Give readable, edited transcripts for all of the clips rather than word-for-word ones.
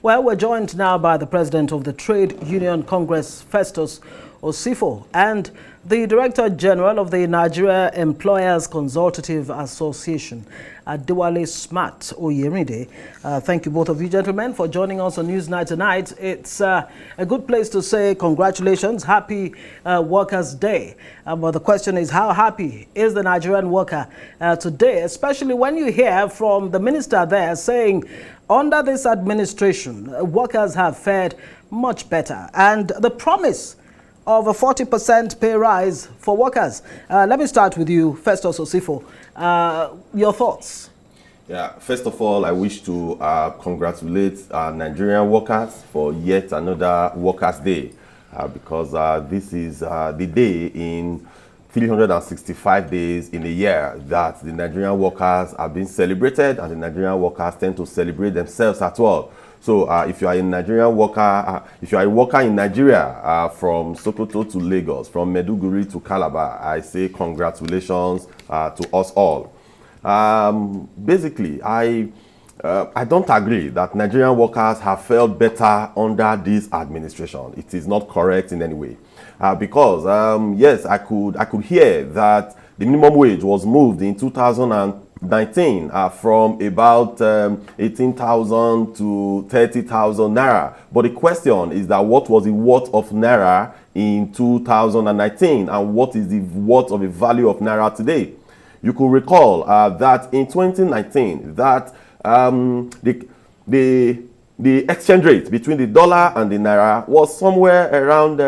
Well, we're joined now by the President of the Trade Union Congress, Festus Osifo, and the Director General of the Nigeria Employers Consultative Association, Adewale Smart Oyerinde. Thank you, both of you gentlemen, for joining us on Newsnight tonight. It's a good place to say congratulations, happy Workers' Day. But the question is, how happy is the Nigerian worker today, especially when you hear from the minister there saying, under this administration, workers have fared much better, and the promise of a 40% pay rise for workers. Let me start with you, Festus Osifo. Your thoughts? Yeah, first of all, I wish to congratulate Nigerian workers for yet another Workers' Day, because this is the day in 365 days in a year that the Nigerian workers have been celebrated, and the Nigerian workers tend to celebrate themselves as well. So if you are a Nigerian worker, if you are a worker in Nigeria, from Sokoto to Lagos, from Meduguri to Calabar, I say congratulations to us all. Basically, I don't agree that Nigerian workers have felt better under this administration. It is not correct in any way. Because yes, I could hear that the minimum wage was moved in 2019 from about 18,000 to 30,000 naira. But the question is that what was the worth of naira in 2019 and what is the worth of the value of naira today? You could recall that in 2019 that the exchange rate between the dollar and the naira was somewhere around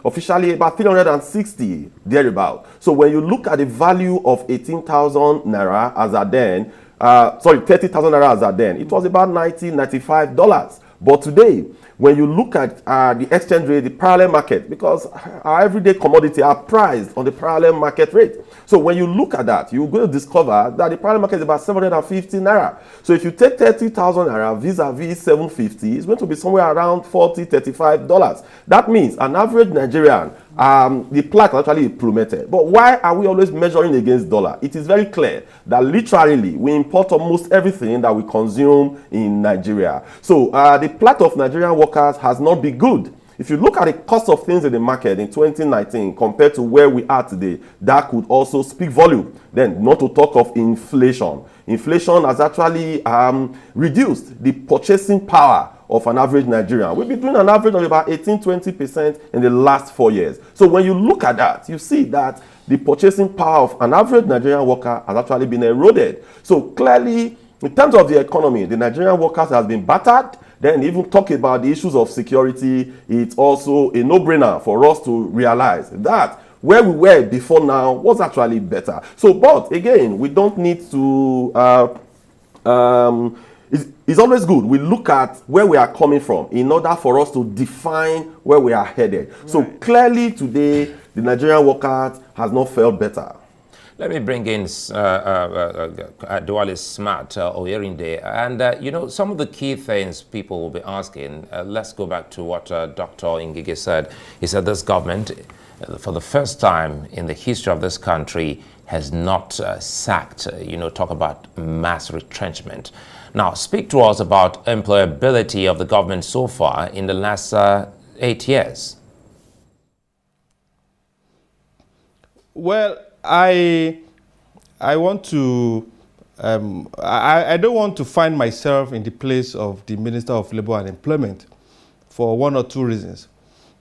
officially about 360 thereabout. So when you look at the value of 18,000 naira as at then, 30,000 naira as at then, it was about $95. But today, when you look at the exchange rate, the parallel market, because our everyday commodity are priced on the parallel market rate. So when you look at that, you're going to discover that the parallel market is about 750 naira. So if you take 30,000 naira vis-a-vis 750, it's going to be somewhere around $40, $35. That means an average Nigerian, the plaque actually plummeted. But why are we always measuring against dollar? It is very clear that literally we import almost everything that we consume in Nigeria. So the plight of Nigerian workers has not been good. If you look at the cost of things in the market in 2019 compared to where we are today, that could also speak volume. Then, not to talk of inflation. Inflation has actually reduced the purchasing power of an average Nigerian. We've been doing an average of about 18-20% in the last 4 years. So when you look at that, you see that the purchasing power of an average Nigerian worker has actually been eroded. So clearly, in terms of the economy, the Nigerian workers have been battered. Then even talk about the issues of security, it's also a no-brainer for us to realize that where we were before now was actually better. So, but again, we don't need to, it's always good we look at where we are coming from in order for us to define where we are headed. Right. So clearly today, the Nigerian workers has not felt better. Let me bring in Adewale Smart Oyerinde. And, you know, some of the key things people will be asking, let's go back to what Dr. Ngige said. He said this government, for the first time in the history of this country, has not sacked, talk about mass retrenchment. Now, speak to us about employability of the government so far in the last 8 years. Well, I want to, I don't want to find myself in the place of the Minister of Labour and Employment for one or two reasons.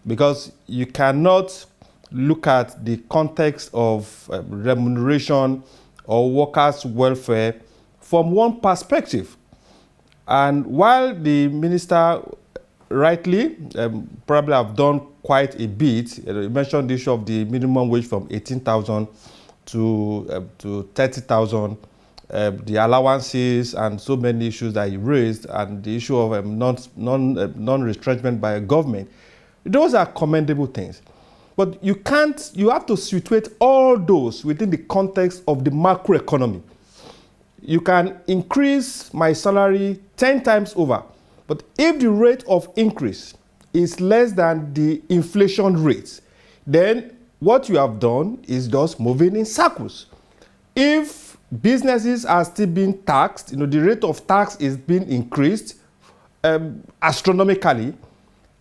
Because you cannot look at the context of remuneration or workers' welfare from one perspective. And while the minister rightly probably have done quite a bit, you mentioned the issue of the minimum wage from 18,000 to 30,000, the allowances and so many issues that you raised, and the issue of non-retrenchment by a government. Those are commendable things. But you have to situate all those within the context of the macroeconomy. You can increase my salary 10 times over, but if the rate of increase is less than the inflation rate, then what you have done is just moving in circles. If businesses are still being taxed, the rate of tax is being increased astronomically.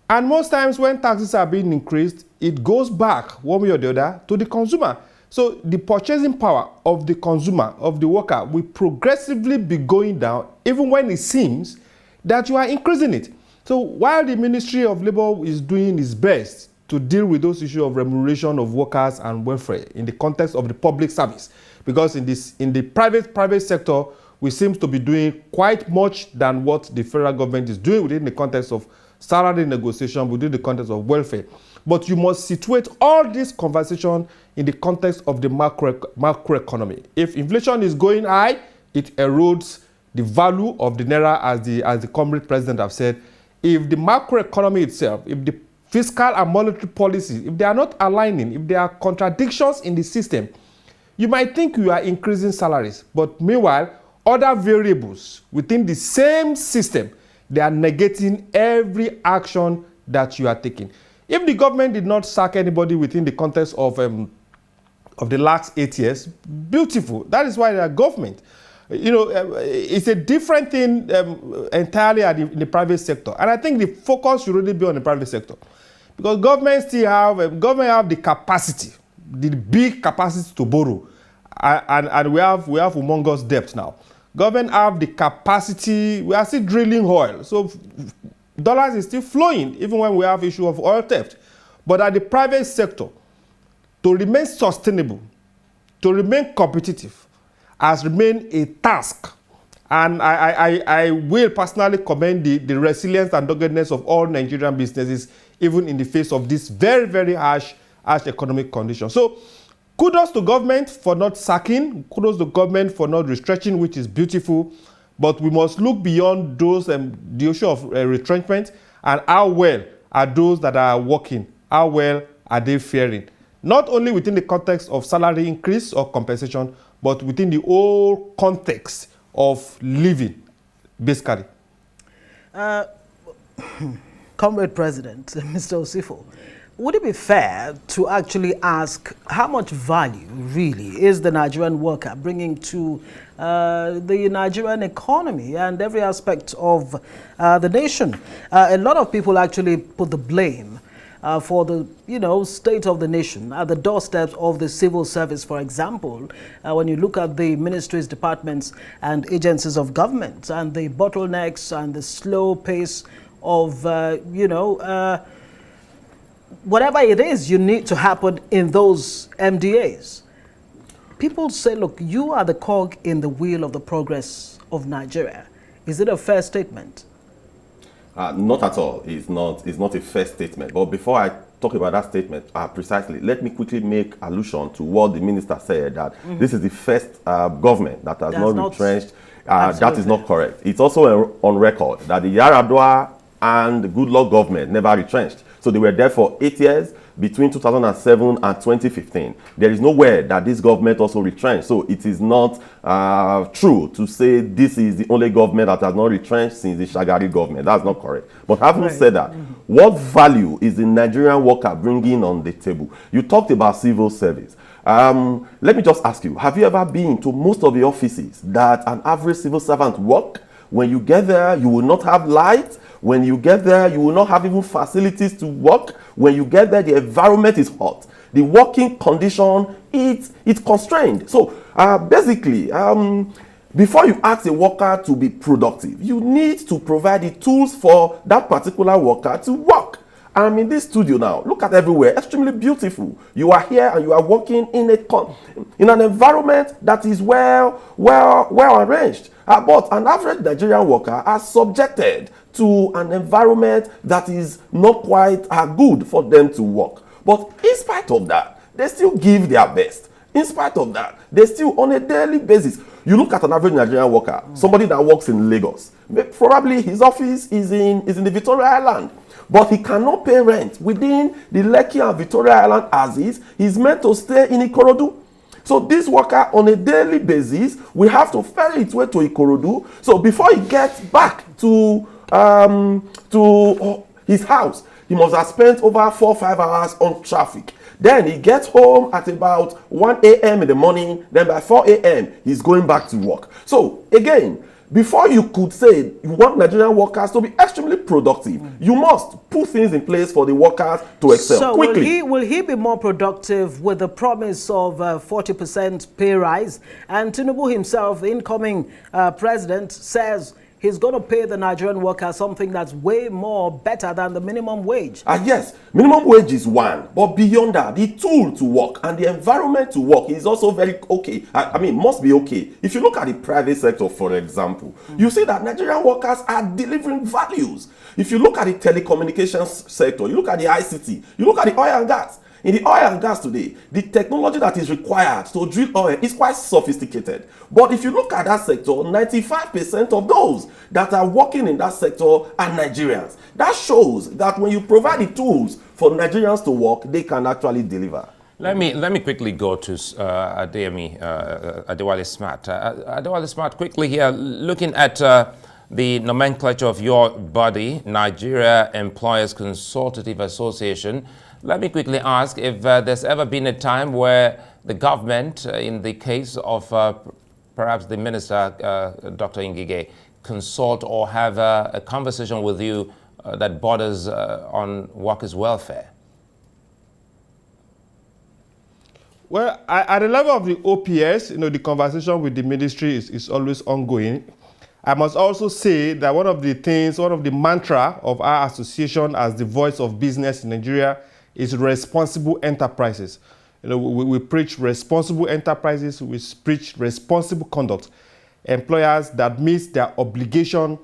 And most times when taxes are being increased, it goes back one way or the other to the consumer. So the purchasing power of the consumer, of the worker, will progressively be going down, even when it seems that you are increasing it. So while the Ministry of Labour is doing its best to deal with those issues of remuneration of workers and welfare in the context of the public service, because in the private sector, we seem to be doing quite much than what the federal government is doing within the context of salary negotiation, within the context of welfare. But you must situate all this conversation in the context of the macroeconomy. If inflation is going high, it erodes the value of the naira, as the comrade president have said. If the macroeconomy itself, if the fiscal and monetary policies, if they are not aligning, if there are contradictions in the system, you might think you are increasing salaries, but meanwhile, other variables within the same system, they are negating every action that you are taking. If the government did not sack anybody within the context of the last 8 years, beautiful. That is why they are government. You know, it's a different thing entirely in the private sector. And I think the focus should really be on the private sector. Because government have the capacity, the big capacity to borrow. And we have humongous debt now. Government have the capacity, we are still drilling oil. So dollars is still flowing, even when we have issue of oil theft. But at the private sector, to remain sustainable, to remain competitive, has remained a task. And I will personally commend the resilience and doggedness of all Nigerian businesses, even in the face of this very, very harsh economic condition. So kudos to government for not sacking, kudos to government for not restructuring, which is beautiful. But we must look beyond those, the issue of retrenchment, and how well are those that are working, how well are they faring? Not only within the context of salary increase or compensation, but within the whole context of living, basically. Comrade President, Mr. Osifo, would it be fair to actually ask how much value really is the Nigerian worker bringing to the Nigerian economy and every aspect of the nation? A lot of people actually put the blame for the state of the nation at the doorsteps of the civil service, for example. When you look at the ministries, departments and agencies of government and the bottlenecks and the slow pace of whatever it is you need to happen in those MDAs. People say, look, you are the cog in the wheel of the progress of Nigeria. Is it a fair statement? Not at all. It's not a fair statement. But before I talk about that statement precisely, let me quickly make allusion to what the minister said, that this is the first government that has not retrenched. That is not correct. It's also on record that the Yaradua and the Goodluck government never retrenched. So they were there for 8 years between 2007 and 2015. There is nowhere that this government also retrenched. So it is not true to say this is the only government that has not retrenched since the Shagari government. That's not correct. But having said that, what value is the Nigerian worker bringing on the table? You talked about civil service. Let me just ask you, have you ever been to most of the offices that an average civil servant work? When you get there, you will not have light. When you get there, you will not have even facilities to work. When you get there, the environment is hot. The working condition, it's constrained. So basically, before you ask a worker to be productive, you need to provide the tools for that particular worker to work. I'm in this studio now. Look at everywhere. Extremely beautiful. You are here and you are working in an environment that is well arranged. But an average Nigerian worker are subjected to an environment that is not quite good for them to work. But in spite of that, they still give their best. In spite of that, they still, on a daily basis, you look at an average Nigerian worker, somebody that works in Lagos, probably his office is in the Victoria Island, but he cannot pay rent within the Lekki and Victoria Island as is. He's meant to stay in Ikorodu. So this worker, on a daily basis, we have to ferry its way to Ikorodu. So before he gets back to his house, he must have spent over 4 or 5 hours on traffic. Then he gets home at about 1 a.m. in the morning. Then by 4 a.m., he's going back to work. So again, before you could say you want Nigerian workers to be extremely productive, you must put things in place for the workers to excel so quickly. will he be more productive with the promise of 40% pay rise? And Tinubu himself, the incoming president, says he's going to pay the Nigerian workers something that's way more better than the minimum wage. Yes, minimum wage is one, but beyond that, the tool to work and the environment to work is also very okay. I mean, must be okay. If you look at the private sector, for example, you see that Nigerian workers are delivering values. If you look at the telecommunications sector, you look at the ICT, you look at the oil and gas. In the oil and gas today, the technology that is required to drill oil is quite sophisticated. But if you look at that sector, 95% of those that are working in that sector are Nigerians. That shows that when you provide the tools for Nigerians to work, they can actually deliver. Let me quickly go to Adewale Smart. Adewale Smart, quickly here, looking at the nomenclature of your body, Nigeria Employers Consultative Association. Let me quickly ask if there's ever been a time where the government, in the case of perhaps the minister, Dr. Ngige, consult or have a conversation with you that borders on workers' welfare? Well, at the level of the OPS, the conversation with the ministry is always ongoing. I must also say that one of the mantra of our association as the voice of business in Nigeria is responsible enterprises. We preach responsible enterprises, we preach responsible conduct. Employers that meet their obligation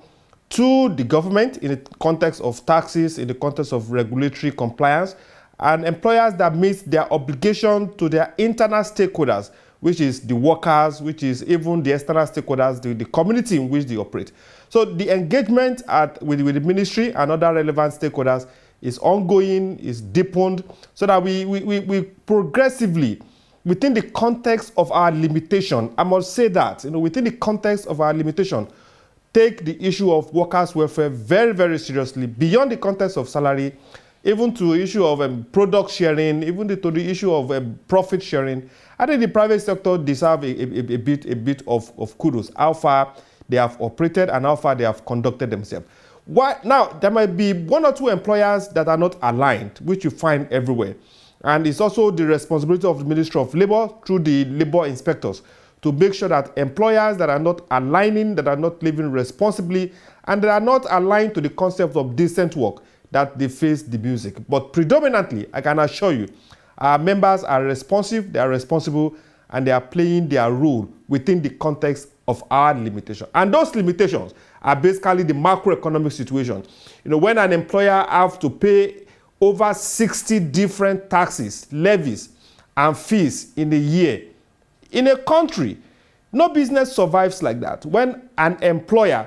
to the government in the context of taxes, in the context of regulatory compliance, and employers that meet their obligation to their internal stakeholders, which is the workers, which is even the external stakeholders, the community in which they operate. So the engagement with the ministry and other relevant stakeholders is ongoing, is deepened, so that we progressively, within the context of our limitation, I must say that, within the context of our limitation, take the issue of workers' welfare very, very seriously, beyond the context of salary, even to the issue of product sharing, even to the issue of profit sharing. I think the private sector deserve a bit of kudos, how far they have operated and how far they have conducted themselves. Now, there might be one or two employers that are not aligned, which you find everywhere. And it's also the responsibility of the Ministry of Labour through the labor inspectors to make sure that employers that are not aligning, that are not living responsibly, and that are not aligned to the concept of decent work, that they face the music. But predominantly, I can assure you, our members are responsive, they are responsible, and they are playing their role within the context of our limitation. And those limitations are basically the macroeconomic situation. When an employer have to pay over 60 different taxes, levies, and fees in a year, in a country, no business survives like that. When an employer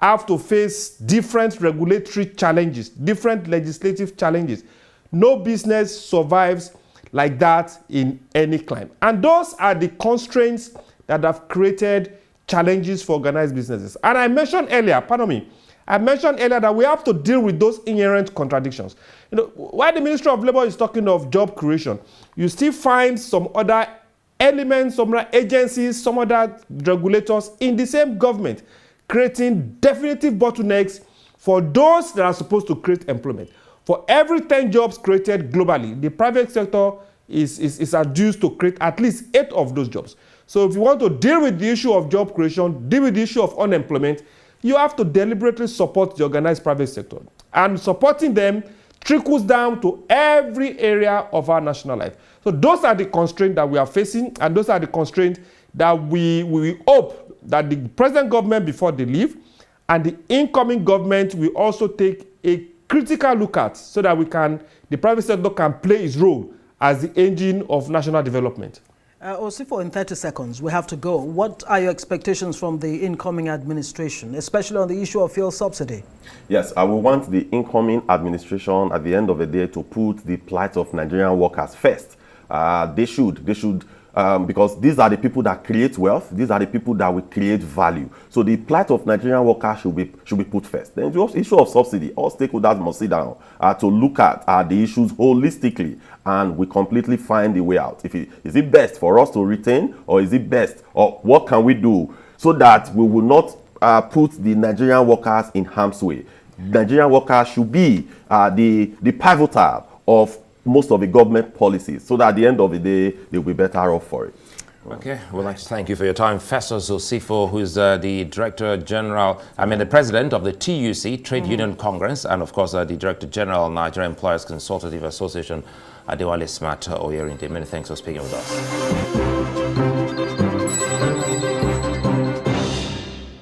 have to face different regulatory challenges, different legislative challenges, no business survives like that in any climate. And those are the constraints that have created challenges for organized businesses. And I mentioned earlier, that we have to deal with those inherent contradictions. While the Ministry of Labour is talking of job creation, you still find some other elements, some other agencies, some other regulators in the same government creating definitive bottlenecks for those that are supposed to create employment. For every 10 jobs created globally, the private sector is adduced to create at least 8 of those jobs. So if you want to deal with the issue of job creation, deal with the issue of unemployment, you have to deliberately support the organized private sector. And supporting them trickles down to every area of our national life. So those are the constraints that we are facing, and those are the constraints that we hope that the present government, before they leave, and the incoming government will also take a critical look at, so that the private sector can play its role as the engine of national development. Osifo, in 30 seconds, we have to go. What are your expectations from the incoming administration, especially on the issue of fuel subsidy? Yes, I will want the incoming administration at the end of the day to put the plight of Nigerian workers first. They should, because these are the people that create wealth. These are the people that will create value. So the plight of Nigerian workers should be put first. Then the issue of subsidy, all stakeholders must sit down to look at the issues holistically, and we completely find the way out. Is it best for us to retain, or is it best, or what can we do so that we will not put the Nigerian workers in harm's way. Nigerian workers should be the pivotal of most of the government policies, so that at the end of the day, they'll be better off for it. Okay, we'd like to thank you for your time. Festus Osifo, who's the the president of the TUC, Trade Union Congress, and of course the Director General, Nigerian Employers Consultative Association, Adewale Smart Oyerinde. Many thanks for speaking with us.